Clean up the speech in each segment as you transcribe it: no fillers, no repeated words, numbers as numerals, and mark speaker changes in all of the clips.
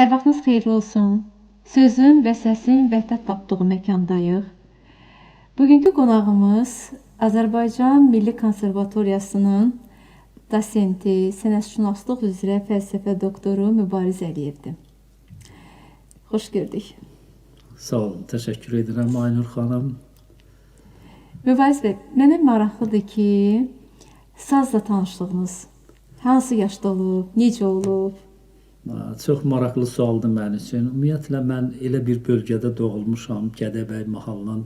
Speaker 1: Hər vaxtınız xeyirli olsun. Sözün və səsin vəhdət tapdığı məkandayıq. Bugünkü qonağımız Azərbaycan Milli Konservatoriyasının dosenti, sənətşünaslıq üzrə fəlsəfə doktoru Mübariz Əliyevdir. Xoş gördük.
Speaker 2: Sağ olun, təşəkkür edirəm Aynur xanım.
Speaker 1: Mübariz bəy, mənə maraqlıdır ki, sazla tanışlığınız hansı yaşda olub, necə olub?
Speaker 2: Çox maraqlı sualdır mənim üçün. Ümumiyyətlə, mən elə bir bölgədə doğulmuşam, Gədəbəy Mahallının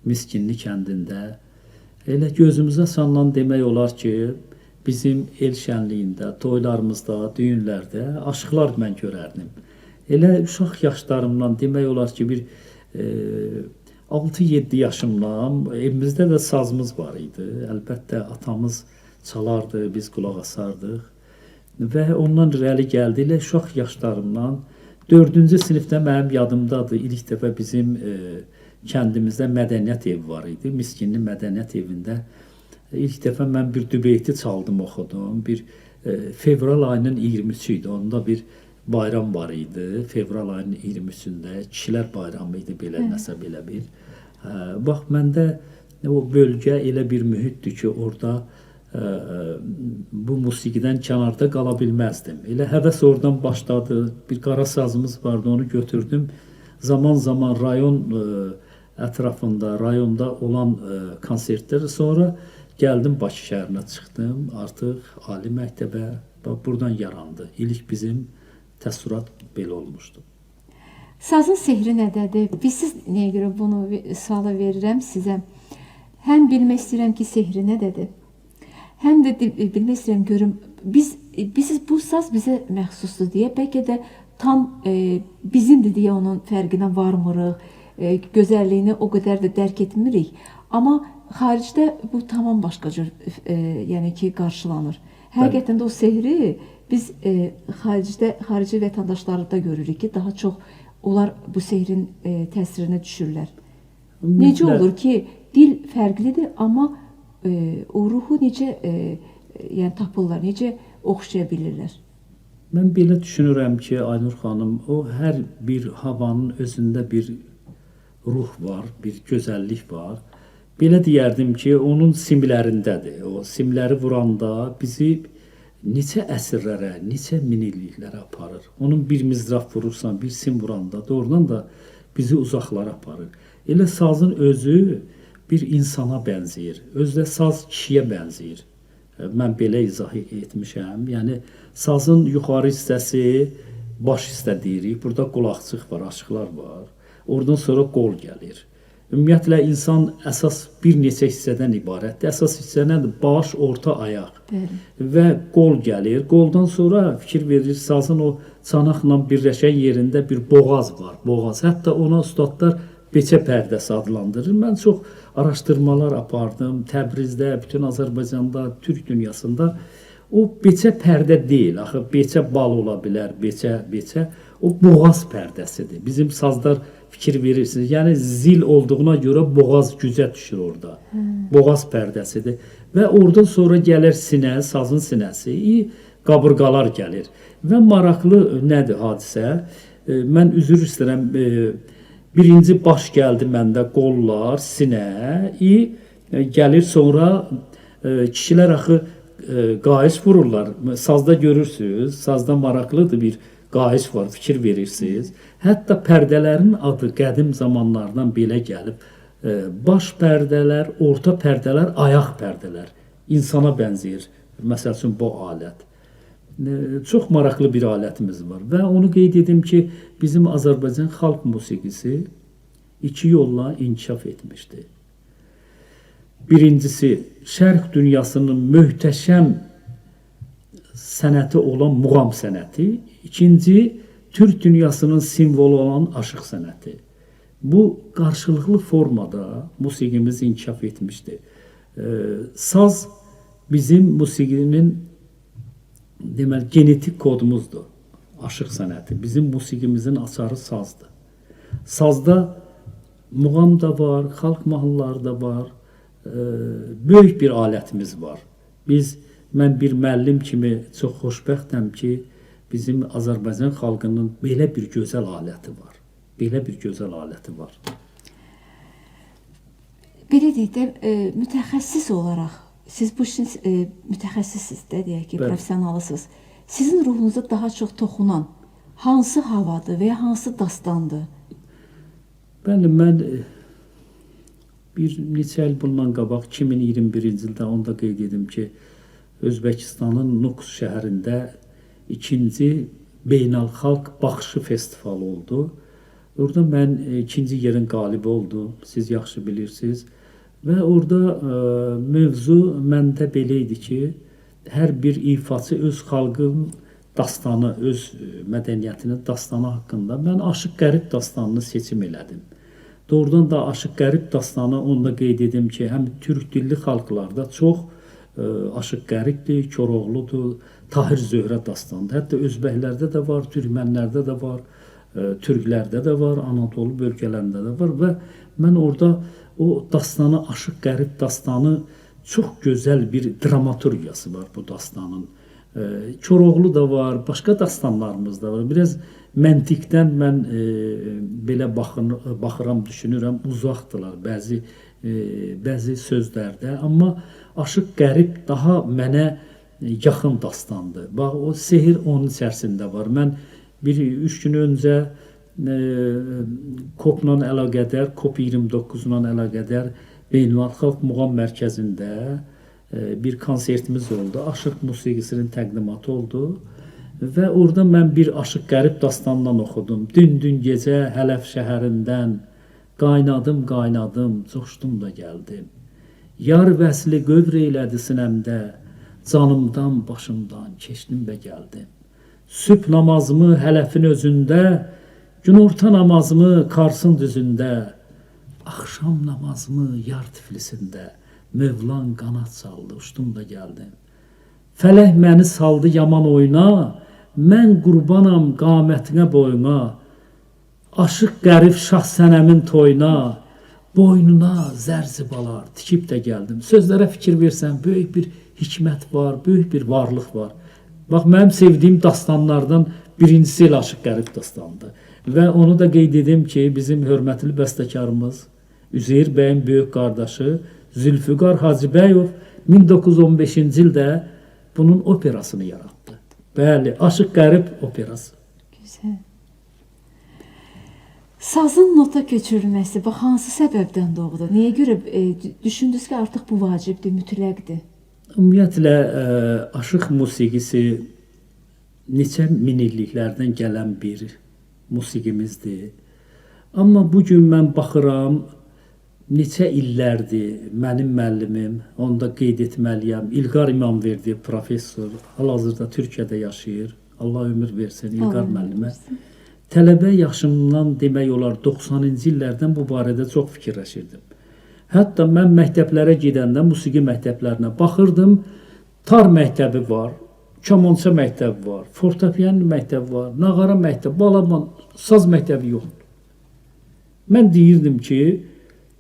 Speaker 2: Miskinli kəndində. Elə gözümüzə salınan demək olar ki, bizim el şənliyində, toylarımızda, düyünlərdə aşıqlar mən görərdim. Elə uşaq yaşlarımdan demək olar ki, bir 6-7 yaşımdan evimizdə də sazımız var idi. Əlbəttə, atamız çalardı, biz qulaq asardıq. Və ondan irəli gəldi, elə uşaq yaşlarımdan 4-cü sinifdə mənim yadımdadır. İlk dəfə bizim kəndimizdə mədəniyyət evi var idi. Miskinli mədəniyyət evində ilk dəfə mən bir dübeyti çaldım, oxudum. Bir fevral ayının 23-ü idi. Onda bir bayram var idi. Fevral ayının 23-ündə kişilər bayramı idi, belə nəsə belə bir. Bax, məndə o bölgə elə bir mühitdir ki, orada bu musiqidən kənarda qala bilməzdim. Elə həvəs oradan başladı. Bir qara sazımız vardı, onu götürdüm. Zaman-zaman rayon ətrafında, rayonda olan konsertlər. Sonra gəldim Bakı şəhərinə çıxdım. Artıq ali məktəbə buradan yarandı. İlk bizim təəssürat belə olmuşdu.
Speaker 1: Sazın sehri nədədir? Siz nəyə görə bunu suala verirəm sizə? Həm bilmək istəyirəm ki, sehri nədədir? Həm də bilmək istəyirəm, görüm, bu saz bizə məxsusdur deyə, bəlkə də tam bizimdir deyə onun fərqinə varmırıq, gözəlliyini o qədər də dərk etmirik. Amma xaricdə bu tamam başqa cür yəni ki, qarşılanır. Həqiqətən də o sehri biz xarici vətəndaşlarda görürük ki, daha çox onlar bu sehrin təsirinə düşürlər. Necə olur ki, dil fərqlidir, amma o ruhu necə yəni tapırlar, necə oxşaya bilirlər?
Speaker 2: Mən belə düşünürəm ki, Aynur xanım, o hər bir havanın özündə bir ruh var, bir gözəllik var. Belə deyərdim ki, onun simlərindədir. O simləri vuranda bizi neçə əsrlərə, neçə minilliklərə aparır. Onun bir mizraf vurursan, bir sim vuranda doğrudan da bizi uzaqlara aparır. Elə sazın özü bir insana bənzəyir. Özdə saz kişiyə bənzəyir. Mən belə izah etmişəm. Yəni, sazın yuxarı hissəsi baş hissə deyirik. Burada qulaqçıq var, aşıqlar var. Oradan sonra qol gəlir. Ümumiyyətlə, insan əsas bir neçə hissədən ibarətdir. Əsas hissə nədir? Baş, orta, ayaq. Və qol gəlir. Qoldan sonra fikir verir, sazın o çanaqla birləşən yerində bir boğaz var. Boğaz. Hətta ona ustadlar beçə pərdəsi adlandırır. Mən çox araşdırmalar apardım. Təbrizdə, bütün Azərbaycanda, Türk dünyasında o beçə pərdə deyil. Axı, beçə bal ola bilər, beçə. O boğaz pərdəsidir. Bizim sazlar fikir verirsiniz. Yəni, zil olduğuna görə boğaz gücə düşür orada. Boğaz pərdəsidir. Və oradan sonra gəlir sinə, sazın sinəsi, qabırğalar gəlir. Və maraqlı nədir hadisə? Mən üzr istəyirəm, birinci baş gəldi məndə, qollar, sinə, gəlir sonra kişilər axı qayış vururlar. Sazda görürsünüz, sazda maraqlıdır bir qayış var, fikir verirsiniz. Hətta pərdələrin adı qədim zamanlardan belə gəlib. Baş pərdələr, orta pərdələr, ayaq pərdələr. İnsana bənzəyir, məsəl üçün bu alət. Çox maraqlı bir alətimiz var və onu qeyd edim ki, bizim Azərbaycan xalq musiqisi 2 yolla inkişaf etmişdir. Birincisi, şərq dünyasının möhtəşəm sənəti olan muğam sənəti. İkinci, Türk dünyasının simvolu olan aşıq sənəti. Bu qarşılıqlı formada musiqimiz inkişaf etmişdir. Saz bizim musiqinin deməli, genetik kodumuzdur, aşıq sənəti. Bizim musiqimizin açarı sazdır. Sazda muğam da var, xalq mahnıları da var, böyük bir alətimiz var. Mən bir müəllim kimi çox xoşbəxtəm ki, bizim Azərbaycan xalqının belə bir gözəl aləti var. Belə bir gözəl aləti var.
Speaker 1: Belə deyək də, mütəxəssis olaraq, siz bu işin mütəxəssissiniz də, deyək ki,
Speaker 2: Bəli.
Speaker 1: professionalısınız. Sizin ruhunuza daha çox toxunan hansı havadır və ya hansı dastandır?
Speaker 2: Bəli, mən bir neçə il bundan qabaq 2021-ci ildə onda qeyd edim ki, Özbəkistanın Nukus şəhərində ikinci beynəlxalq baxışı festivalı oldu. Orada mən ikinci yerin qalibi oldum, siz yaxşı bilirsiniz. Və orada mövzu məndə belə idi ki, hər bir ifaçı öz xalqının dastanı, öz mədəniyyətinin dastanı haqqında mən Aşıq Qərib dastanını seçim elədim. Doğrudan da Aşıq Qərib dastanı onda qeyd edim ki, həm türk dilli xalqlarda çox Aşıq Qəribdir, Koroğludur, Tahir Zöhrə dastanıdır. Hətta özbəklərdə də var, türkmənlərdə də var, türklərdə də var, Anadolu bölgələrində də var və mən orada o dastanı, Aşıq Qərib dastanı çox gözəl bir dramaturgiyası var bu dastanın. Koroğlu da var, başqa dastanlarımız da var. Biraz məntiqdən mən belə baxıram, düşünürəm, uzaqdılar bəzi sözlərdə. Amma Aşıq Qərib daha mənə yaxın dastandır. Bax, o sehir onun içərisində var. Mən 3 gün öncə COP-la əlaqədar, COP29-la əlaqədar Beynəlxalq Muğam Mərkəzində bir konsertimiz oldu. Aşıq musiqisinin təqdimatı oldu. Və orada mən bir Aşıq Qərib dastanından oxudum. Dün gecə Hələf şəhərindən qaynadım, coşdum da gəldim. Yar vəsli qövr eylədi sinəmdə, canımdan, başımdan keçdim və gəldim. Sübh namazımı Hələfin özündə, günorta namazımı Karsın düzündə, axşam namazımı Yar Tiflisində, Mövlan qanat saldı, uçdum da gəldim. Fələk məni saldı yaman oyuna, mən qurbanam qamətinə boyuna, Aşıq Qərib Şah Sənəmin toyuna, boynuna zərzibalar tikib də gəldim. Sözlərə fikir versən, böyük bir hikmət var, böyük bir varlıq var. Bax, mənim sevdiyim dastanlardan birincisi elə Aşıq Qərib dastanıdır. Və onu da qeyd edim ki, bizim hörmətli bəstəkarımız Üzeyir bəyin böyük qardaşı Zülfüqar Hacıbəyov 1915-ci ildə bunun operasını yaratdı. Bəli, Aşıq Qərib operası.
Speaker 1: Güzel. Sazın nota köçürülməsi bax hansı səbəbdən doğdu? Niyə görə düşündünüz ki, artıq bu vacibdir, mütləqdir?
Speaker 2: Ümumiyyətlə, aşıq musiqisi neçə minilliklərdən gələn bir musiqimizdir. Amma bugün mən baxıram, neçə illərdir mənim müəllimim, onu da qeyd etməliyəm, İlqar İmamverdiyev professor, hal-hazırda Türkiyədə yaşayır, Allah ömür versin İlqar müəllimə. Tələbə yaşımdan demək olar 90-cı illərdən bu barədə çox fikirləşirdim. Hətta mən məktəblərə gedəndə musiqi məktəblərinə baxırdım, tar məktəbi var, kamança məktəbi var, fortepiano məktəbi var, nağara məktəbi, balaban, saz məktəbi yoxdur. Mən deyirdim ki,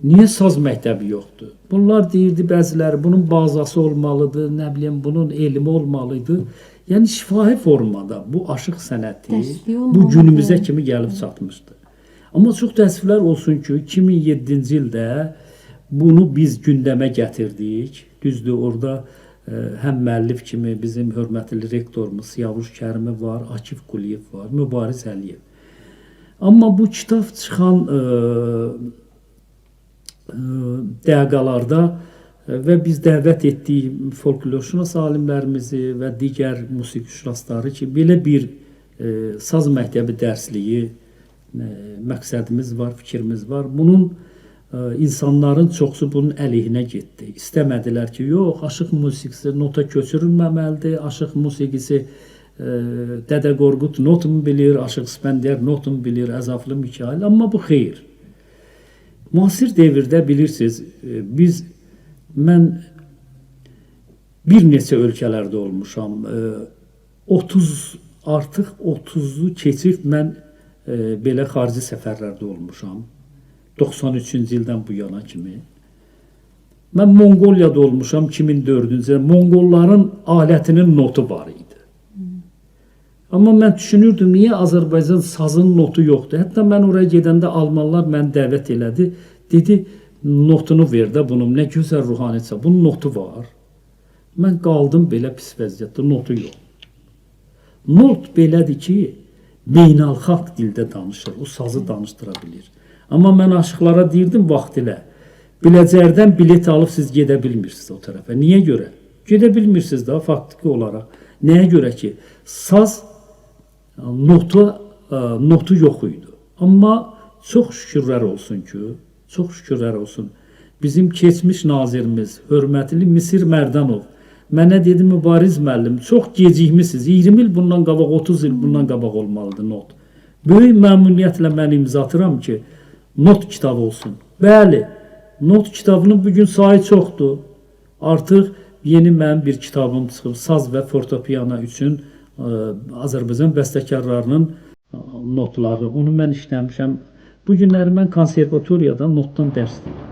Speaker 2: niyə saz məktəbi yoxdur? Bunlar deyirdi bəziləri, bunun bazası olmalıdır, nə bilim, bunun elmi olmalıdır. Yəni şifahi formada bu aşıq sənəti bu günümüzə kimi gəlib çatmışdı. Amma çox təəssüflər olsun ki, 2007-ci ildə bunu biz gündəmə gətirdik. Düzdür, orada həm müəllif kimi bizim hörmətli rektorumuz Siyavuş Kərimi var, Akif Quliyev var, Mübariz Əliyev. Amma bu kitab çıxan dəqiqələrdə və biz dəvət etdik folklorşünas alimlərimizi və digər musiqişünasları ki, belə bir saz məktəbi dərsliyi məqsədimiz var, fikrimiz var. Bunun insanların çoxsu bunun əleyhinə getdi. İstəmədilər ki, yox, aşıq musiqisi nota köçürülməməlidir, aşıq musiqisi Dədə Qorqud notunu bilir, Aşıq İsfəndiyar notunu bilir, Əzaflı Mikail, amma bu xeyr. Müasir devirdə bilirsiniz, mən bir neçə ölkələrdə olmuşam. Artıq 30'u keçib mən belə xarici səfərlərdə olmuşam. 93-cü ildən bu yana kimi. Mən Monqoliyada olmuşam 2004-cü ildə. Monqolların alətinin notu var idi. Amma mən düşünürdüm, niyə Azərbaycan sazın notu yoxdur? Hətta mən oraya gedəndə almanlar məni dəvət elədi. Dedi, notunu ver də bunun, nə gözəl ruhanisə, bunun notu var. Mən qaldım belə pis vəziyyətdə, notu yox. Not belədir ki, beynəlxalq dildə danışır, o sazı danışdıra bilir. Amma mən aşıqlara deyirdim vaxtilə, Biləcərdən bilet alıb siz gedə bilmirsiniz o tərəfə. Niyə görə? Gedə bilmirsiniz də faktiki olaraq. Nəyə görə ki, saz notu yox idi. Amma çox şükürlər olsun ki, çox şükürlər olsun. Bizim keçmiş nazirimiz, hörmətli Misir Mərdanov mənə dedi, Mübariz müəllim, çox gecikmisiniz. 20 il bundan qabaq, 30 il bundan qabaq olmalıdır not. Böyük məmnuniyyətlə mən imza atıram ki, not kitabı olsun. Bəli, not kitabının bugün sayı çoxdur. Artıq yeni mənim bir kitabım çıxıb, saz və fortepiano üçün Azərbaycan bəstəkarlarının notları. Onu mən işləmişəm. Bu günləri mən konservatoriyada notdan dərs deyirəm.